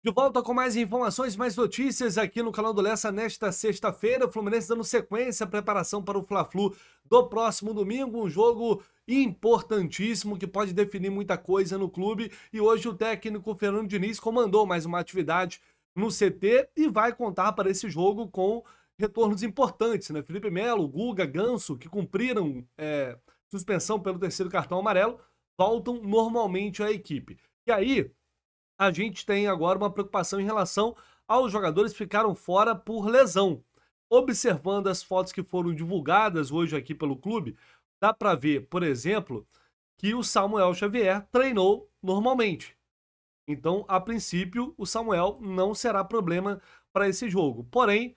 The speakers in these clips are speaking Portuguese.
De volta com mais informações, mais notícias aqui no canal do Lessa nesta sexta-feira. O Fluminense dando sequência à preparação para o Fla-Flu do próximo domingo, um jogo importantíssimo que pode definir muita coisa no clube. E hoje o técnico Fernando Diniz comandou mais uma atividade no CT e vai contar para esse jogo com retornos importantes, né? Felipe Melo, Guga, Ganso, que cumpriram suspensão pelo terceiro cartão amarelo, voltam normalmente à equipe. E aí, a gente tem agora uma preocupação em relação aos jogadores que ficaram fora por lesão. Observando as fotos que foram divulgadas hoje aqui pelo clube, dá para ver, por exemplo, que o Samuel Xavier treinou normalmente. Então, a princípio, o Samuel não será problema para esse jogo. Porém,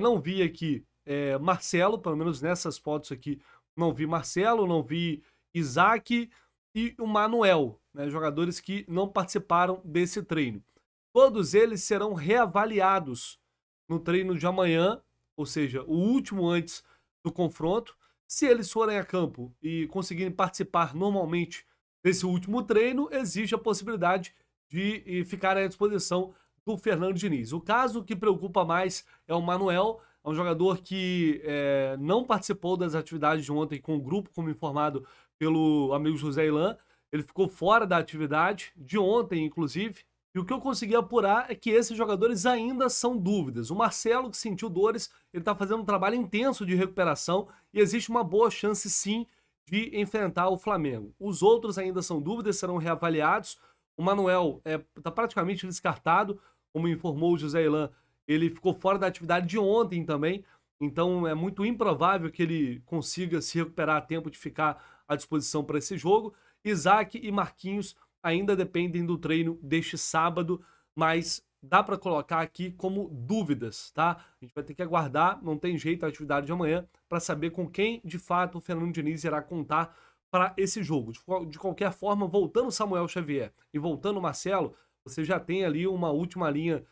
não vi aqui Marcelo, pelo menos nessas fotos aqui, não vi Marcelo, não vi Isaac e o Manuel, né, jogadores que não participaram desse treino. Todos eles serão reavaliados no treino de amanhã, ou seja, o último antes do confronto. Se eles forem a campo e conseguirem participar normalmente desse último treino, existe a possibilidade de ficarem à disposição do Fernando Diniz. O caso que preocupa mais é o Manuel, é um jogador que não participou das atividades de ontem com o grupo, como informado pelo amigo José Ilan. Ele ficou fora da atividade de ontem, inclusive. E o que eu consegui apurar é que esses jogadores ainda são dúvidas. O Marcelo, que sentiu dores, ele está fazendo um trabalho intenso de recuperação e existe uma boa chance, sim, de enfrentar o Flamengo. Os outros ainda são dúvidas, serão reavaliados. O Manuel está praticamente descartado, como informou o José Ilan. Ele ficou fora da atividade de ontem também, então é muito improvável que ele consiga se recuperar a tempo de ficar à disposição para esse jogo. Isaac e Marquinhos ainda dependem do treino deste sábado, mas dá para colocar aqui como dúvidas, tá? A gente vai ter que aguardar, não tem jeito a atividade de amanhã, para saber com quem de fato o Fernando Diniz irá contar para esse jogo. De qualquer forma, voltando Samuel Xavier e voltando Marcelo, você já tem ali uma última linha,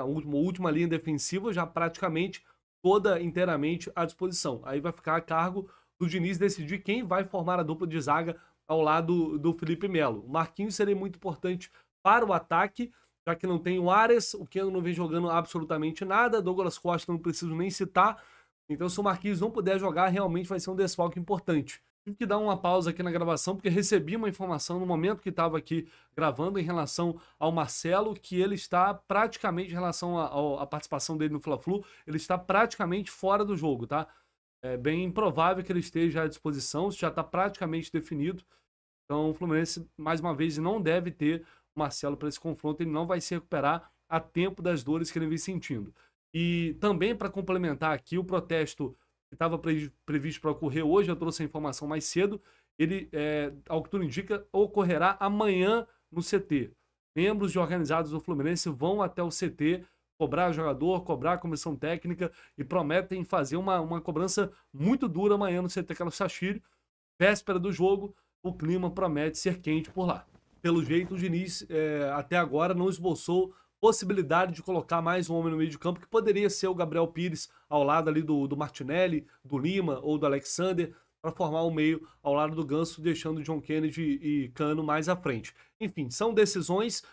uma última linha defensiva já praticamente toda inteiramente à disposição. Aí vai ficar a cargo do Diniz decidir quem vai formar a dupla de zaga ao lado do Felipe Melo. O Marquinhos seria muito importante para o ataque, já que não tem o Ares, o Keno não vem jogando absolutamente nada, Douglas Costa não preciso nem citar. Então, se o Marquinhos não puder jogar, realmente vai ser um desfalque importante. Tive que dar uma pausa aqui na gravação, porque recebi uma informação no momento que estava aqui gravando em relação ao Marcelo, que ele está praticamente, em relação à participação dele no Fla-Flu, ele está praticamente fora do jogo, tá? É bem improvável que ele esteja à disposição, isso já está praticamente definido. Então, o Fluminense, mais uma vez, não deve ter o Marcelo para esse confronto, ele não vai se recuperar a tempo das dores que ele vem sentindo. E também, para complementar aqui, o protesto que estava previsto para ocorrer hoje, eu trouxe a informação mais cedo, ele, ao que tudo indica, ocorrerá amanhã no CT. Membros de organizados do Fluminense vão até o CT cobrar jogador, cobrar a comissão técnica e prometem fazer uma cobrança muito dura amanhã no CT Carlos Sachiri. Véspera do jogo, o clima promete ser quente por lá. Pelo jeito, o Diniz até agora não esboçou possibilidade de colocar mais um homem no meio de campo, que poderia ser o Gabriel Pires ao lado ali do Martinelli, do Lima ou do Alexander, para formar o meio ao lado do Ganso, deixando o John Kennedy e Cano mais à frente. Enfim, são decisões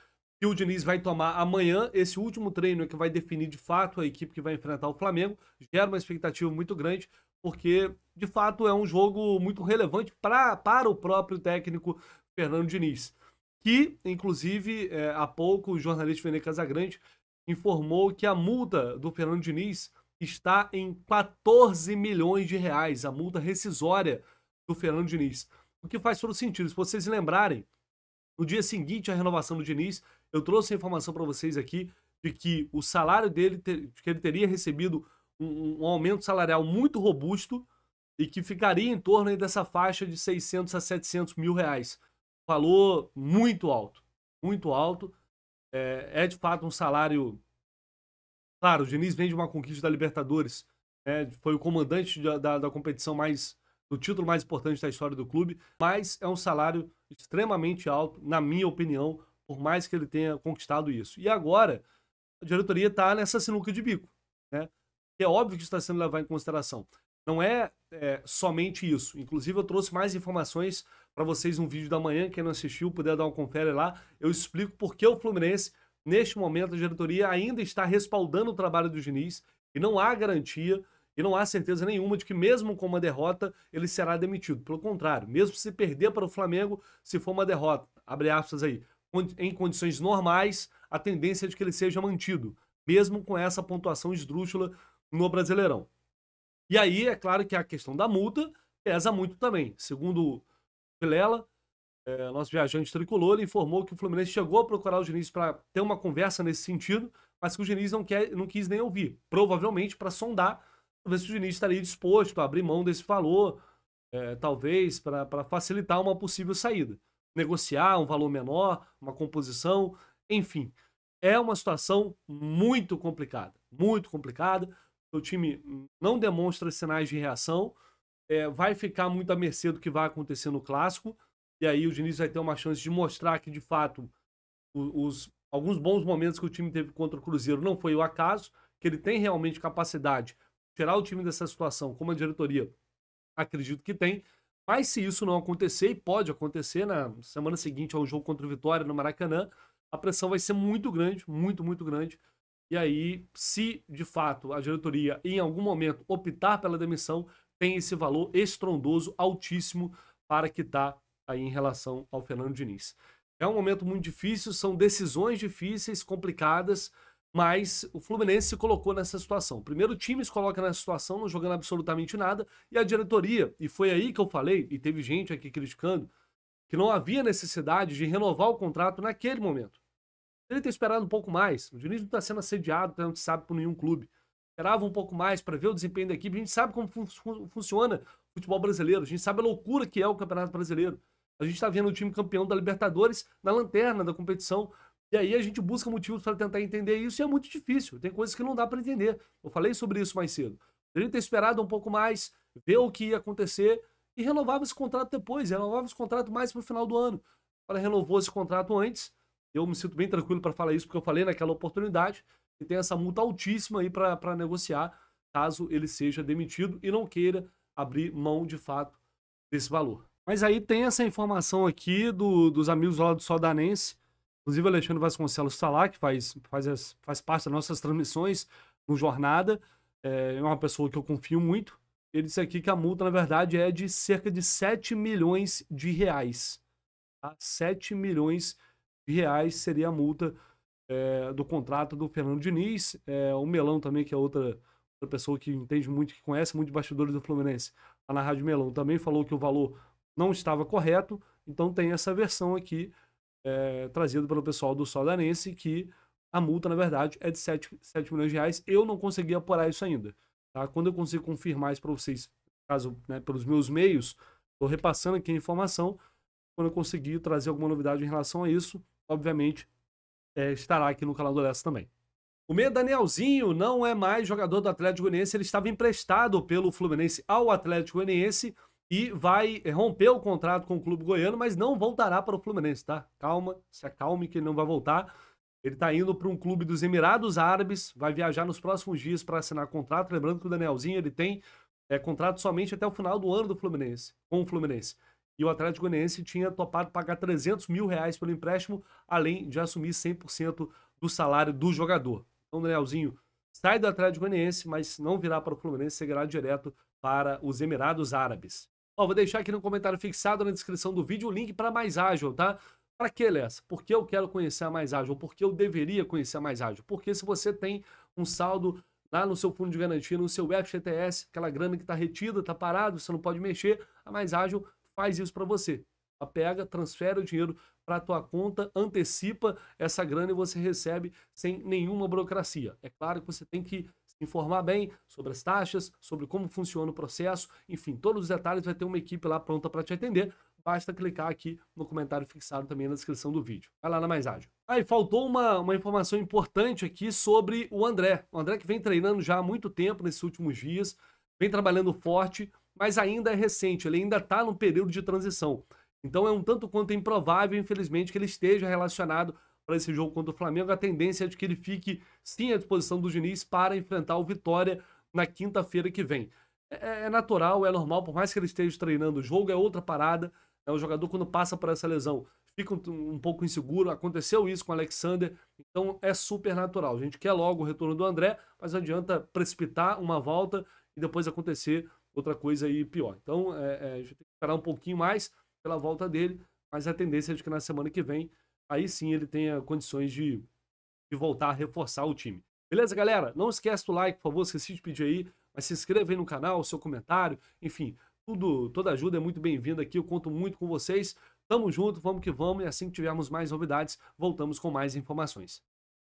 que o Diniz vai tomar amanhã. Esse último treino é que vai definir de fato a equipe que vai enfrentar o Flamengo. Gera uma expectativa muito grande, porque de fato é um jogo muito relevante para o próprio técnico Fernando Diniz, que inclusive há pouco o jornalista Vene Casagrande informou que a multa do Fernando Diniz está em 14 milhões de reais, a multa rescisória do Fernando Diniz. O que faz todo sentido. Se vocês lembrarem, no dia seguinte à renovação do Diniz, eu trouxe a informação para vocês aqui de que o salário dele, que ele teria recebido um aumento salarial muito robusto e que ficaria em torno aí dessa faixa de 600 a 700 mil reais. Valor muito alto, muito alto. É de fato um salário... Claro, o Diniz vem de uma conquista da Libertadores, foi o comandante da competição do título mais importante da história do clube, mas é um salário extremamente alto, na minha opinião, por mais que ele tenha conquistado isso. E agora, a diretoria está nessa sinuca de bico, né? Que é óbvio que está sendo levado em consideração. Não somente isso. Inclusive, eu trouxe mais informações para vocês no vídeo da manhã. Quem não assistiu, puder dar uma confere lá. Eu explico por que o Fluminense Neste momento, a diretoria ainda está respaldando o trabalho do Diniz e não há garantia e não há certeza nenhuma de que, mesmo com uma derrota, ele será demitido. Pelo contrário, mesmo se perder para o Flamengo, se for uma derrota, abre aspas aí, em condições normais, a tendência é de que ele seja mantido, mesmo com essa pontuação esdrúxula no Brasileirão. E aí, é claro que a questão da multa pesa muito também. Segundo o Vilela, nosso viajante tricolor, ele informou que o Fluminense chegou a procurar o Diniz para ter uma conversa nesse sentido, mas que o Diniz não quis nem ouvir. Provavelmente para sondar, para ver se o Diniz estaria disposto a abrir mão desse valor, talvez para facilitar uma possível saída. Negociar um valor menor, uma composição, enfim. É uma situação muito complicada, muito complicada. O time não demonstra sinais de reação, vai ficar muito à mercê do que vai acontecer no Clássico, e aí o Diniz vai ter uma chance de mostrar que, de fato, alguns bons momentos que o time teve contra o Cruzeiro não foi o acaso, que ele tem realmente capacidade de tirar o time dessa situação, como a diretoria acredito que tem, mas se isso não acontecer, e pode acontecer na semana seguinte ao jogo contra o Vitória no Maracanã, a pressão vai ser muito grande, muito, muito grande. E aí, se de fato a diretoria em algum momento optar pela demissão, tem esse valor estrondoso, altíssimo, para quitar aí em relação ao Fernando Diniz. É um momento muito difícil, são decisões difíceis, complicadas, mas o Fluminense se colocou nessa situação. Primeiro o time se coloca nessa situação, não jogando absolutamente nada, e a diretoria, e foi aí que eu falei, e teve gente aqui criticando, que não havia necessidade de renovar o contrato naquele momento. Ele ter esperado um pouco mais. O Diniz não está sendo assediado, não sabe, por nenhum clube. Esperava um pouco mais para ver o desempenho da equipe. A gente sabe como funciona o futebol brasileiro. A gente sabe a loucura que é o Campeonato Brasileiro. A gente está vendo o time campeão da Libertadores na lanterna da competição. E aí a gente busca motivos para tentar entender isso e é muito difícil. Tem coisas que não dá para entender. Eu falei sobre isso mais cedo. Ele ter esperado um pouco mais, ver o que ia acontecer e renovava esse contrato depois. Renovava esse contrato mais para o final do ano. Agora renovou esse contrato antes. Eu me sinto bem tranquilo para falar isso, porque eu falei naquela oportunidade, e tem essa multa altíssima aí para negociar, caso ele seja demitido e não queira abrir mão de fato desse valor. Mas aí tem essa informação aqui dos amigos lá do Soldanense, inclusive o Alexandre Vasconcelos está lá, que faz parte das nossas transmissões no Jornada, é uma pessoa que eu confio muito. Ele disse aqui que a multa, na verdade, é de cerca de 7 milhões de reais. Tá? 7 milhões de reais seria a multa do contrato do Fernando Diniz. O Melão também, que é outra pessoa que entende muito, que conhece muito bastidores do Fluminense, lá na Rádio Melão, também falou que o valor não estava correto. Então tem essa versão aqui trazida pelo pessoal do Soldanense, que a multa, na verdade, é de 7 milhões de reais. Eu não consegui apurar isso ainda. Tá? Quando eu consigo confirmar isso para vocês, caso, né, pelos meus meios, estou repassando aqui a informação. Quando eu conseguir trazer alguma novidade em relação a isso, obviamente, estará aqui no canal do Lessa também. O meia Danielzinho não é mais jogador do Atlético Goianiense, ele estava emprestado pelo Fluminense ao Atlético Goianiense e vai romper o contrato com o clube goiano, mas não voltará para o Fluminense, tá? Calma, se acalme que ele não vai voltar. Ele está indo para um clube dos Emirados Árabes, vai viajar nos próximos dias para assinar contrato. Lembrando que o Danielzinho ele tem contrato somente até o final do ano do Fluminense, com o Fluminense. E o Atlético Goianiense tinha topado pagar 300 mil reais pelo empréstimo, além de assumir 100% do salário do jogador. Então o Danielzinho sai do Atlético Goianiense, mas não virá para o Fluminense, seguirá direto para os Emirados Árabes. Ó, vou deixar aqui no comentário fixado na descrição do vídeo o link para a Mais Ágil, tá? Para que, Lessa? Porque eu quero conhecer a Mais Ágil, porque eu deveria conhecer a Mais Ágil. Porque se você tem um saldo lá no seu fundo de garantia, no seu FGTS, aquela grana que está retida, está parado, você não pode mexer, a Mais Ágil faz isso para você. Ela pega, transfere o dinheiro para a tua conta, antecipa essa grana e você recebe sem nenhuma burocracia. É claro que você tem que se informar bem sobre as taxas, sobre como funciona o processo, enfim, todos os detalhes, vai ter uma equipe lá pronta para te atender. Basta clicar aqui no comentário fixado também na descrição do vídeo. Vai lá na Mais Ágil. Aí faltou uma informação importante aqui sobre o André. O André que vem treinando já há muito tempo nesses últimos dias, vem trabalhando forte, mas ainda é recente, ele ainda está no período de transição. Então é um tanto quanto improvável, infelizmente, que ele esteja relacionado para esse jogo contra o Flamengo. A tendência é de que ele fique sim à disposição do Diniz para enfrentar o Vitória na quinta-feira que vem. É natural, é normal, por mais que ele esteja treinando o jogo, é outra parada. O jogador, quando passa por essa lesão, fica um pouco inseguro. Aconteceu isso com o Alexander, então é super natural. A gente quer logo o retorno do André, mas não adianta precipitar uma volta e depois acontecer outra coisa aí pior. Então a gente tem que esperar um pouquinho mais pela volta dele, mas a tendência é de que na semana que vem, aí sim ele tenha condições de voltar a reforçar o time. Beleza, galera? Não esquece do like, por favor, esqueci de pedir aí, mas se inscreva aí no canal, seu comentário, enfim, toda ajuda é muito bem-vinda aqui, eu conto muito com vocês. Tamo junto, vamos que vamos, e assim que tivermos mais novidades, voltamos com mais informações.